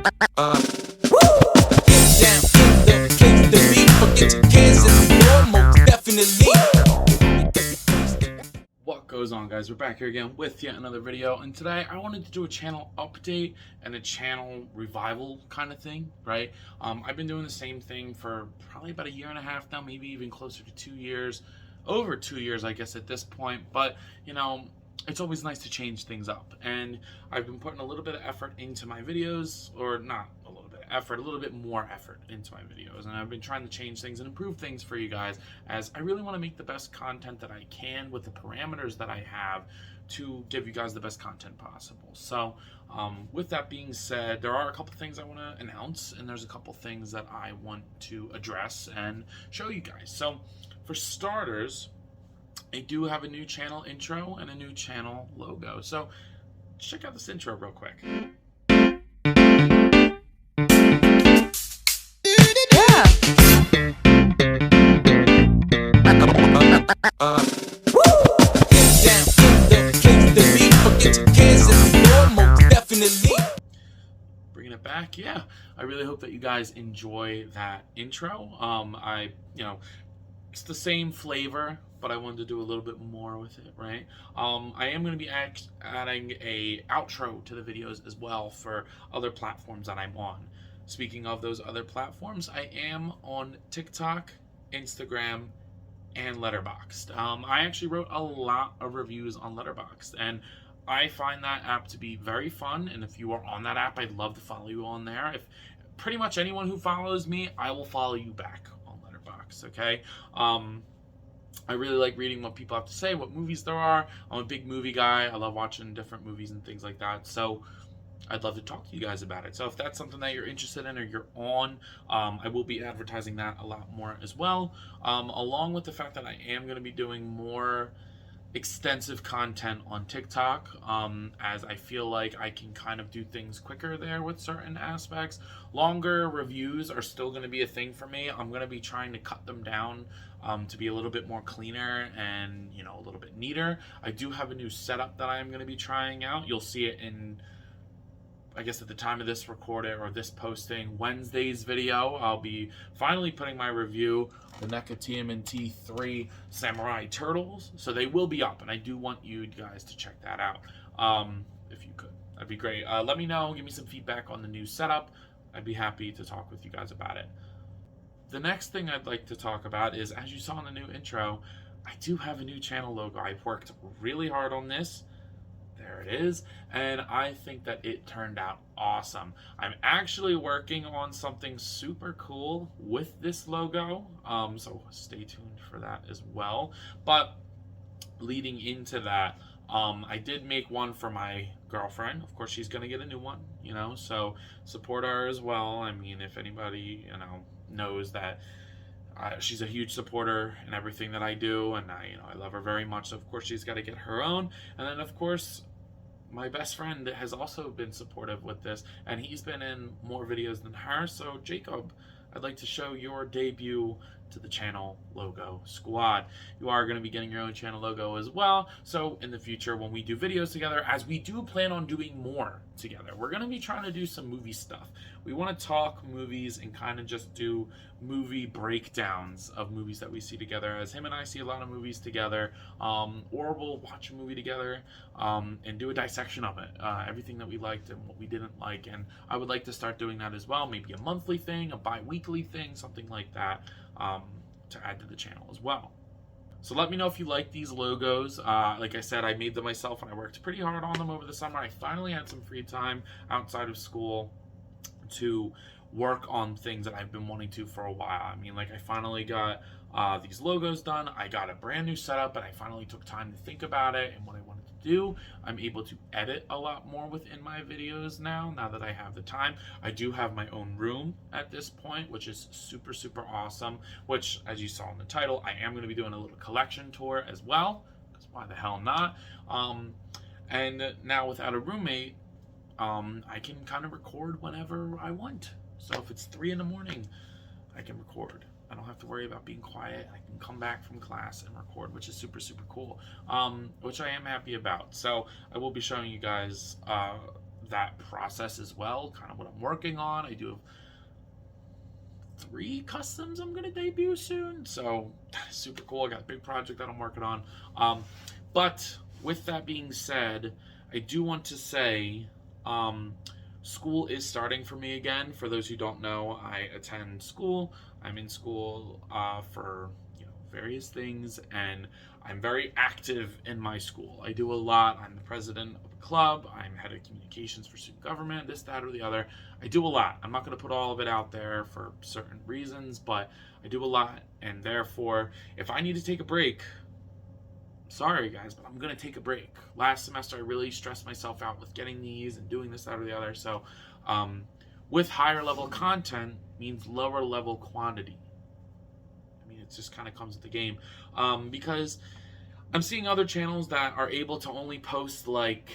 Down in the place to be. Forget your cares and most definitely. What goes on, guys? We're back here again with yet another video, and today I wanted to do a channel update and a channel revival kind of thing, right? I've been doing the same thing for probably about 1.5 years now, maybe even closer to 2 years, over 2 years, I guess, at this point. But you know, it's always nice to change things up, and I've been putting a little bit of effort into my videos, or not a little bit of effort, a little bit more effort into my videos, and I've been trying to change things and improve things for you guys, as I really want to make the best content that I can with the parameters that I have to give you guys the best content possible. So with that being said, there are a couple things I want to announce, and there's a couple things that I want to address and show you guys. So for starters, I do have a new channel intro and a new channel logo. So check out this intro real quick. Bringing it back, yeah. I really hope that you guys enjoy that intro. It's the same flavor, but I wanted to do a little bit more with it, right? I am going to be adding a outro to the videos as well for other platforms that I'm on. Speaking of those other platforms, I am on TikTok, Instagram, and Letterboxd. I actually wrote a lot of reviews on Letterboxd, and I find that app to be very fun, and if you are on that app, I'd love to follow you on there. If pretty much anyone who follows me, I will follow you back on Letterboxd, okay? I really like reading what people have to say, what movies there are. I'm a big movie guy. I love watching different movies and things like that, so I'd love to talk to you guys about it. So if that's something that you're interested in or you're on, I will be advertising that a lot more as well, along with the fact that I am going to be doing more extensive content on TikTok, as I feel like I can kind of do things quicker there with certain aspects. Longer reviews are still going to be a thing for me. I'm going to be trying to cut them down to be a little bit more cleaner and, you know, a little bit neater. I do have a new setup that I'm going to be trying out. You'll see it in, I guess, at the time of this recording or this posting, Wednesday's video. I'll be finally putting my review, the NECA TMNT 3 Samurai Turtles. So they will be up, and I do want you guys to check that out. If you could, that'd be great. Let me know, give me some feedback on the new setup. I'd be happy to talk with you guys about it. The next thing I'd like to talk about is, as you saw in the new intro, I do have a new channel logo. I've worked really hard on this. There it is, and I think that it turned out awesome. I'm actually working on something super cool with this logo, so stay tuned for that as well. But leading into that, I did make one for my girlfriend. Of course, she's gonna get a new one, you know, so support her as well. I mean, if anybody, you know, knows that she's a huge supporter in everything that I do, and I love her very much. So of course she's got to get her own, and then of course my best friend has also been supportive with this, and he's been in more videos than her. So Jacob, I'd like to show your debut to the channel logo squad. You are going to be getting your own channel logo as well. So in the future, when we do videos together, as we do plan on doing more together, we're going to be trying to do some movie stuff. We want to talk movies and kind of just do movie breakdowns of movies that we see together, as him and I see a lot of movies together, or we'll watch a movie together and do a dissection of it, everything that we liked and what we didn't like. And I would like to start doing that as well, maybe a monthly thing, a bi-weekly thing, something like that, to add to the channel as well. So let me know if you like these logos. Like I said, I made them myself and I worked pretty hard on them over the summer. I finally had some free time outside of school to work on things that I've been wanting to for a while. I mean, like, I finally got these logos done. I got a brand new setup, and I finally took time to think about it and what I wanted to do. I'm able to edit a lot more within my videos now that I have the time. I do have my own room at this point, which is super, super awesome, which, as you saw in the title, I am going to be doing a little collection tour as well, because why the hell not? And now without a roommate, I can kind of record whenever I want. So if it's 3 in the morning, I can record. I don't have to worry about being quiet. I can come back from class and record, which is super, super cool, which I am happy about. So I will be showing you guys that process as well, kind of what I'm working on. I do have 3 customs I'm gonna debut soon, so that is super cool. I got a big project that I'm working on. But with that being said, I do want to say, school is starting for me again. For those who don't know, I attend school. I'm in school for various things, and I'm very active in my school. I do a lot. I'm the president of a club. I'm head of communications for student government, this, that, or the other. I do a lot. I'm not going to put all of it out there for certain reasons, but I do a lot, and therefore, if I need to take a break, sorry guys, but I'm going to take a break. Last semester, I really stressed myself out with getting these and doing this, that, or the other. So, with higher level content means lower level quantity. It just kind of comes with the game, because I'm seeing other channels that are able to only post like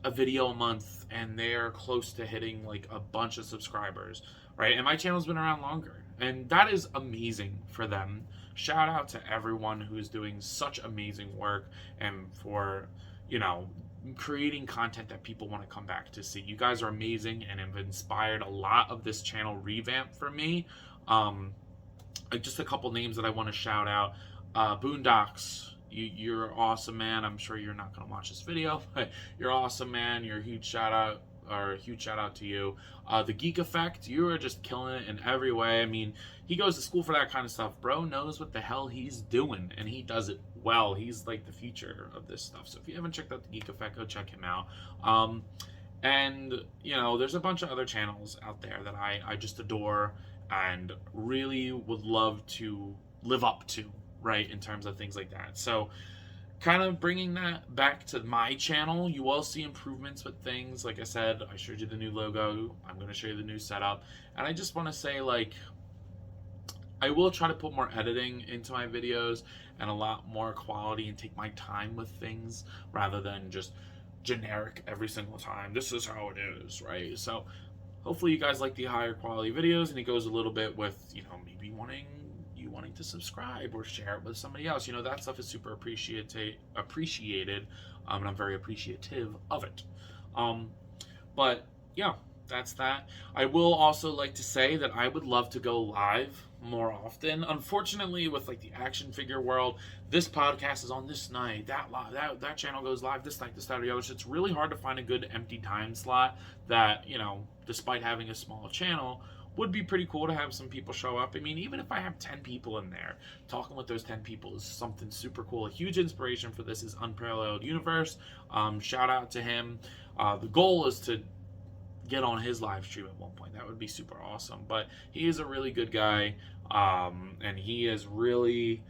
a video a month, and they're close to hitting like a bunch of subscribers, right? And my channel's been around longer, and that is amazing for them. Shout out to everyone who's doing such amazing work and for creating content that people want to come back to see. You guys are amazing and have inspired a lot of this channel revamp for me. Just a couple names that I want to shout out. Boondocks, you're awesome, man. I'm sure you're not going to watch this video, but you're awesome, man. You're a huge shout out to you. The Geek Effect, you are just killing it in every way. I mean, he goes to school for that kind of stuff. Bro knows what the hell he's doing, and he does it well. He's like the future of this stuff. So if you haven't checked out the Geek Effect, go check him out. And there's a bunch of other channels out there that I just adore and really would love to live up to, right, in terms of things like that. So kind of bringing that back to my channel, you will see improvements with things. Like I said, I showed you the new logo. I'm going to show you the new setup. And I just want to say, like, I will try to put more editing into my videos and a lot more quality and take my time with things rather than just generic every single time. This is how it is, right? So hopefully you guys like the higher quality videos, and it goes a little bit with, maybe wanting to subscribe or share it with somebody else. That stuff is super appreciated, and I'm very appreciative of it. But yeah, that's that. I will also like to say that I would love to go live more often. Unfortunately, with like the action figure world, this podcast is on this night, that channel goes live this night, this, that, or the other. So it's really hard to find a good empty time slot that, despite having a small channel, would be pretty cool to have some people show up. I mean, even if I have 10 people in there, talking with those 10 people is something super cool. A huge inspiration for this is Unparalleled Universe. Shout out to him. The goal is to get on his live stream at one point. That would be super awesome. But he is a really good guy, and he has really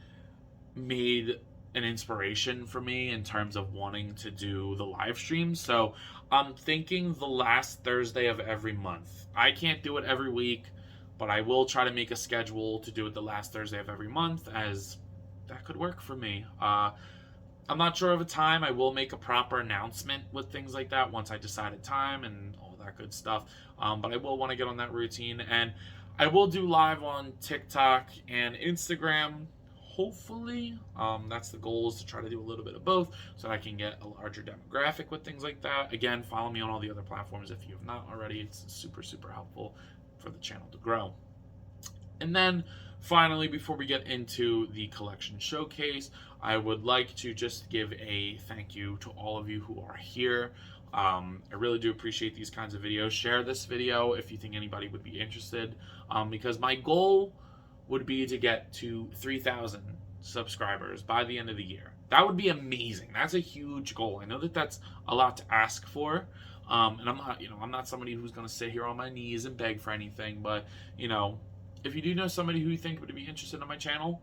made an inspiration for me in terms of wanting to do the live streams. So I'm thinking the last Thursday of every month. I can't do it every week, but I will try to make a schedule to do it the last Thursday of every month, as that could work for me. I'm not sure of a time. I will make a proper announcement with things like that once I decide a time and all that good stuff. But I will want to get on that routine, and I will do live on TikTok and Instagram. Hopefully, that's the goal, is to try to do a little bit of both so that I can get a larger demographic with things like that. Again, follow me on all the other platforms if you have not already. It's super, super helpful for the channel to grow. And then finally, before we get into the collection showcase, I would like to just give a thank you to all of you who are here. I really do appreciate these kinds of videos. Share this video if you think anybody would be interested, because my goal would be to get to 3,000 subscribers by the end of the year. That would be amazing. That's a huge goal. I know that that's a lot to ask for, and I'm not somebody who's going to sit here on my knees and beg for anything, but, if you do know somebody who you think would be interested in my channel,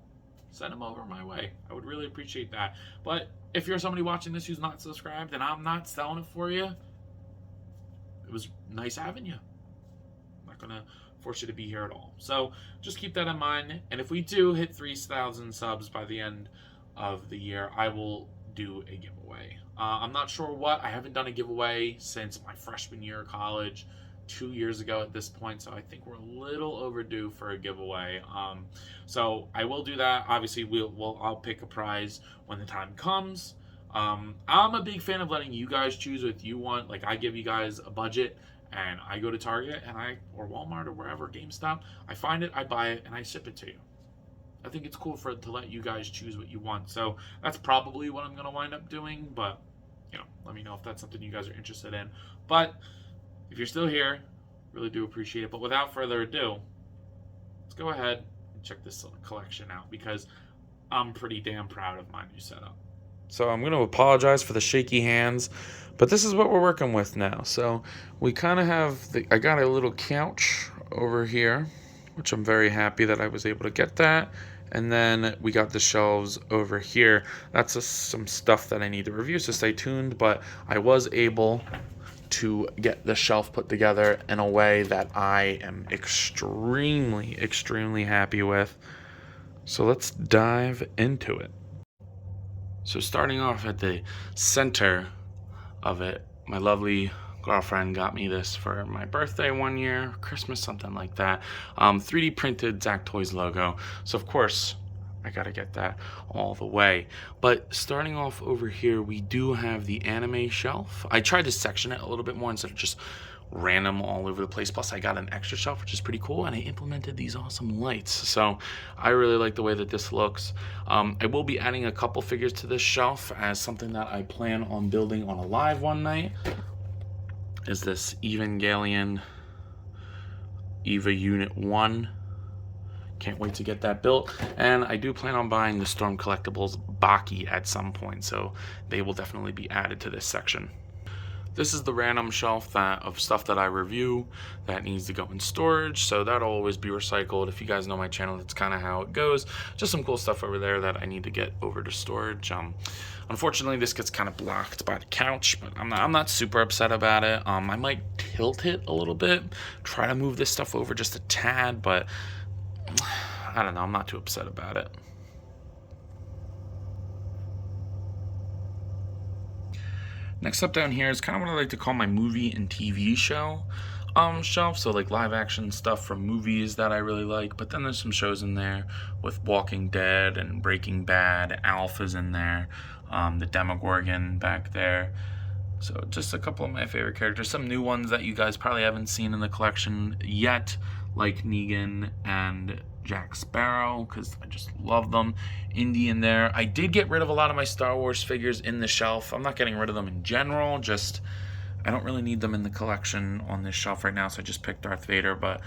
send them over my way. I would really appreciate that. But if you're somebody watching this who's not subscribed and I'm not selling it for you, it was nice having you. I'm not going to force you to be here at all. So just keep that in mind. And if we do hit 3,000 subs by the end of the year, I will do a giveaway. I'm not sure what. I haven't done a giveaway since my freshman year of college, 2 years ago at this point, so I think we're a little overdue for a giveaway. So I will do that. Obviously, I'll pick a prize when the time comes. I'm a big fan of letting you guys choose what you want. Like, I give you guys a budget, and I go to Target or Walmart or wherever, GameStop. I find it, I buy it, and I ship it to you. I think it's cool to let you guys choose what you want. So that's probably what I'm gonna wind up doing. But let me know if that's something you guys are interested in. But if you're still here, really do appreciate it. But without further ado, let's go ahead and check this collection out, because I'm pretty damn proud of my new setup. So I'm going to apologize for the shaky hands, but this is what we're working with now. So we kind of have, I got a little couch over here, which I'm very happy that I was able to get that. And then we got the shelves over here. That's some stuff that I need to review, so stay tuned. But I was able to get the shelf put together in a way that I am extremely, extremely happy with. So let's dive into it. So starting off at the center of it, my lovely girlfriend got me this for my birthday one year, Christmas, something like that. 3D printed ZaccToys logo. So of course, I gotta get that all the way. But starting off over here, we do have the anime shelf. I tried to section it a little bit more instead of just random all over the place. Plus I got an extra shelf, which is pretty cool, and I implemented these awesome lights. So I really like the way that this looks. I will be adding a couple figures to this shelf as something that I plan on building on a live one night. Is this Evangelion Eva Unit 1. Can't wait to get that built. And I do plan on buying the Storm Collectibles Baki at some point, so they will definitely be added to this section. This is the random shelf of stuff that I review that needs to go in storage, so that'll always be recycled. If you guys know my channel, that's kind of how it goes. Just some cool stuff over there that I need to get over to storage. Unfortunately, this gets kind of blocked by the couch, but I'm not super upset about it. I might tilt it a little bit, try to move this stuff over just a tad, but I don't know, I'm not too upset about it. Next up down here is kind of what I like to call my movie and TV show shelf. So like live action stuff from movies that I really like, but then there's some shows in there with Walking Dead and Breaking Bad. Alpha's in there, the Demogorgon back there. So just a couple of my favorite characters. Some new ones that you guys probably haven't seen in the collection yet, like Negan and Jack Sparrow, because I just love them. Indy in there. I did get rid of a lot of my Star Wars figures in the shelf. I'm not getting rid of them in general, just I don't really need them in the collection on this shelf right now, so I just picked Darth Vader, but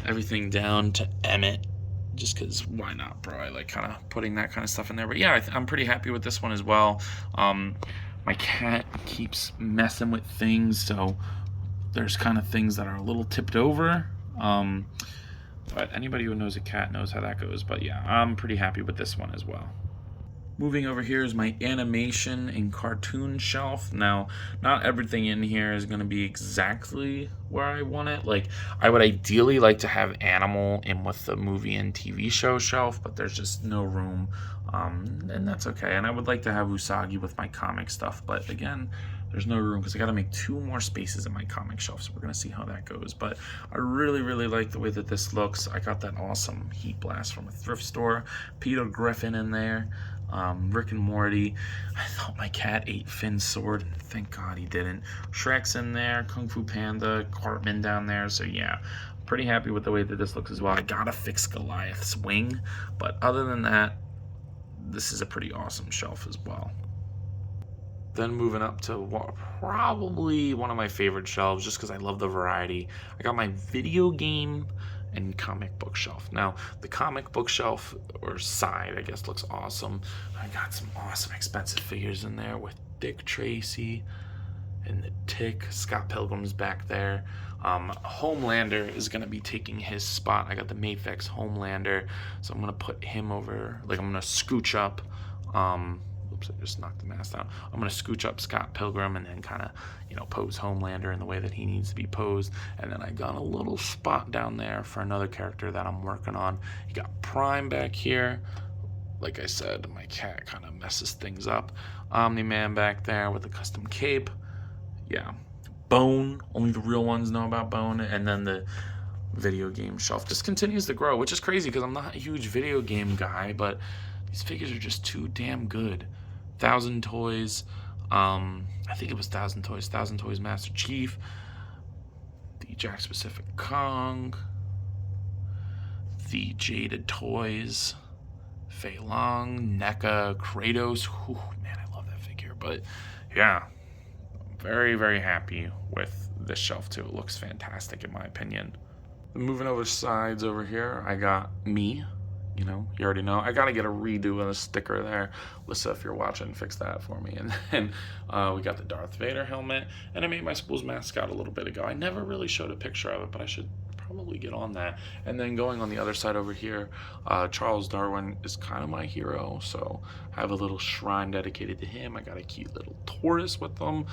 everything down to Emmett, just because why not, bro? I like kind of putting that kind of stuff in there. But yeah, I'm pretty happy with this one as well. My cat keeps messing with things, so there's kind of things that are a little tipped over. But anybody who knows a cat knows how that goes. But yeah, I'm pretty happy with this one as well. Moving over here is my animation and cartoon shelf. Now, not everything in here is going to be exactly where I want it. Like, I would ideally like to have animal in with the movie and TV show shelf, but there's just no room, and that's okay. And I would like to have Usagi with my comic stuff, but again, there's no room because I got to make 2 more spaces in my comic shelf, so we're going to see how that goes. But I really, really like the way that this looks. I got that awesome Heat Blast from a thrift store. Peter Griffin in there. Rick and Morty. I thought my cat ate Finn's sword, and thank God he didn't. Shrek's in there. Kung Fu Panda. Cartman down there. So yeah, pretty happy with the way that this looks as well. I gotta fix Goliath's wing, but other than that, this is a pretty awesome shelf as well. Then moving up to probably one of my favorite shelves, just because I love the variety. I got my video game and comic book shelf. Now, the comic book shelf, or side, I guess, looks awesome. I got some awesome expensive figures in there with Dick Tracy and the Tick. Scott Pilgrim's back there. Homelander is going to be taking his spot. I got the Mafex Homelander, so I'm going to put him over, like I'm going to scooch up, oops, I just knocked the mask down. I'm going to scooch up Scott Pilgrim and then kind of, pose Homelander in the way that he needs to be posed. And then I got a little spot down there for another character that I'm working on. You got Prime back here. Like I said, my cat kind of messes things up. Omni-Man back there with a custom cape. Yeah. Bone. Only the real ones know about Bone. And then the video game shelf just continues to grow, which is crazy because I'm not a huge video game guy, but these figures are just too damn good Thousand Toys, I think it was Thousand Toys Master Chief, the Jack Pacific Kong, the Jaded Toys, Fei Long, NECA, Kratos. Whew, man, I love that figure. But yeah, very, very happy with this shelf too. It looks fantastic in my opinion. Moving over sides over here, I got me. You know, you already know. I gotta get a redo of the sticker there. Lissa, if you're watching, fix that for me. And then we got the Darth Vader helmet. And I made my school's mascot a little bit ago. I never really showed a picture of it, but I should probably get on that. And then going on the other side over here, Charles Darwin is kind of my hero. So I have a little shrine dedicated to him. I got a cute little Taurus with them.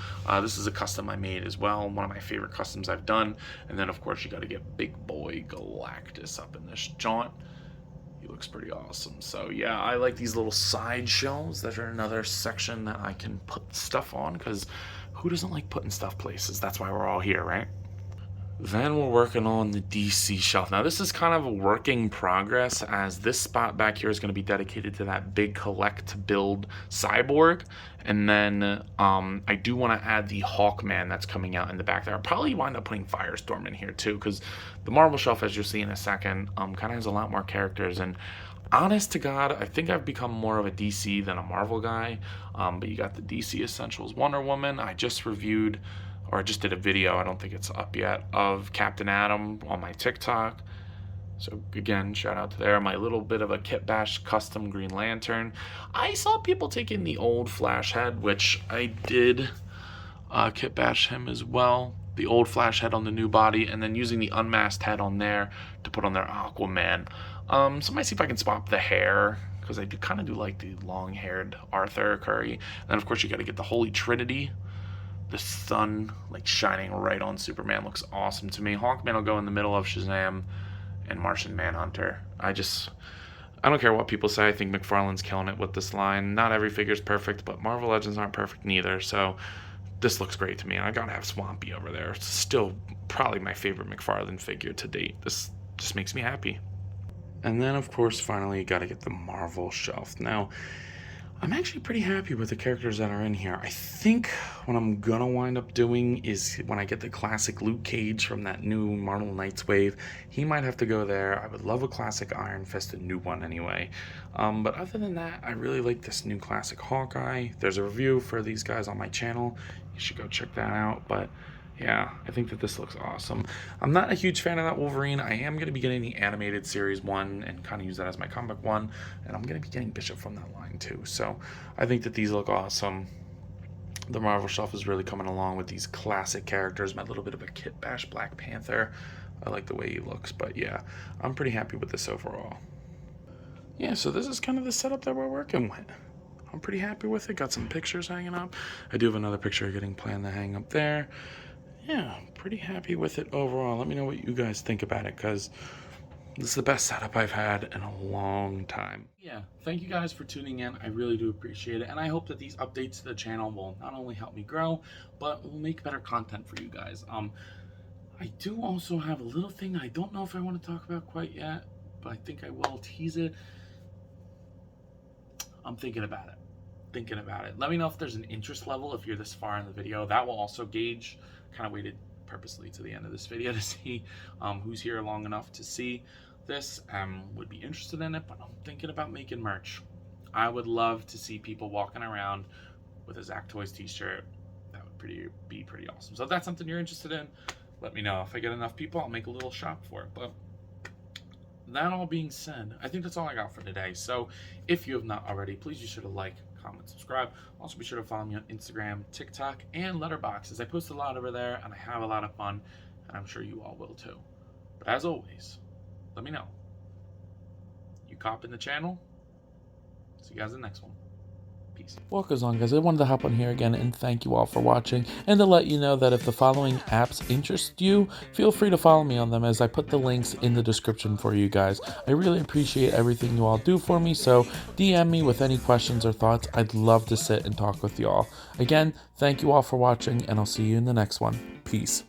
This is a custom I made as well. One of my favorite customs I've done. And then, of course, you got to get big boy Galactus up in this jaunt. He looks pretty awesome. So yeah, I like these little side shelves that are another section that I can put stuff on, because who doesn't like putting stuff places? That's why we're all here, right? Then we're working on the DC shelf. Now this is kind of a work in progress, as this spot back here is going to be dedicated to that big collect build Cyborg. And then I do want to add the Hawkman that's coming out in the back there. I'll probably wind up putting Firestorm in here too, because the Marvel shelf, as you'll see in a second, kind of has a lot more characters. And honest to God, I think I've become more of a DC than a Marvel guy. But you got the DC Essentials Wonder Woman. I just reviewed, or I just did a video, I don't think it's up yet, of Captain Atom on my TikTok. So again, shout out to there. My little bit of a Kit Bash custom Green Lantern. I saw people taking the old Flash head, which I did Kit Bash him as well. The old Flash head on the new body, and then using the unmasked head on there to put on their Aquaman. So I might see if I can swap the hair, because I kind of do like the long-haired Arthur Curry. And then of course you got to get the Holy Trinity. The sun like shining right on Superman looks awesome to me. Hawkman will go in the middle of Shazam and Martian Manhunter. I don't care what people say. I think McFarlane's killing it with this line. Not every figure's perfect, but Marvel Legends aren't perfect neither. So this looks great to me. And I gotta have Swampy over there. It's still probably my favorite McFarlane figure to date. This just makes me happy. And then of course, finally, you gotta get the Marvel shelf. Now, I'm actually pretty happy with the characters that are in here. I think what I'm gonna wind up doing is, when I get the classic Luke Cage from that new Marvel Knights wave, he might have to go there. I would love a classic Iron Fist, a new one anyway. But other than that, I really like this new classic Hawkeye. There's a review for these guys on my channel. You should go check that out. But yeah, I think that this looks awesome. I'm not a huge fan of that Wolverine. I am going to be getting the animated series one and kind of use that as my comic one. And I'm going to be getting Bishop from that line too. So I think that these look awesome. The Marvel shelf is really coming along with these classic characters. My little bit of a Kit Bash Black Panther. I like the way he looks. But yeah, I'm pretty happy with this overall. Yeah, so this is kind of the setup that we're working with. I'm pretty happy with it. Got some pictures hanging up. I do have another picture getting planned to hang up there. Yeah, pretty happy with it overall. Let me know what you guys think about it, because this is the best setup I've had in a long time. Yeah, thank you guys for tuning in. I really do appreciate it. And I hope that these updates to the channel will not only help me grow, but will make better content for you guys. I do also have a little thing I don't know if I want to talk about quite yet, but I think I will tease it. I'm thinking about it. Let me know if there's an interest level if you're this far in the video. That will also gauge. Kind of waited purposely to the end of this video to see who's here long enough to see this, would be interested in it. But I'm thinking about making merch. I would love to see people walking around with a ZaccToys t-shirt. That would be pretty awesome. So if that's something you're interested in, let me know. If I get enough people, I'll make a little shop for it. But that all being said, I think that's all I got for today. So if you have not already, please be sure to like, comment, subscribe. Also be sure to follow me on Instagram, TikTok, and Letterboxd, as I post a lot over there and I have a lot of fun, and I'm sure you all will too. But as always, let me know. You copping the channel? See you guys in the next one. Peace. What goes on, guys? I wanted to hop on here again and thank you all for watching, and to let you know that if the following apps interest you, feel free to follow me on them, as I put the links in the description for you guys. I really appreciate everything you all do for me, so DM me with any questions or thoughts. I'd love to sit and talk with you all. Again, thank you all for watching, and I'll see you in the next one. Peace.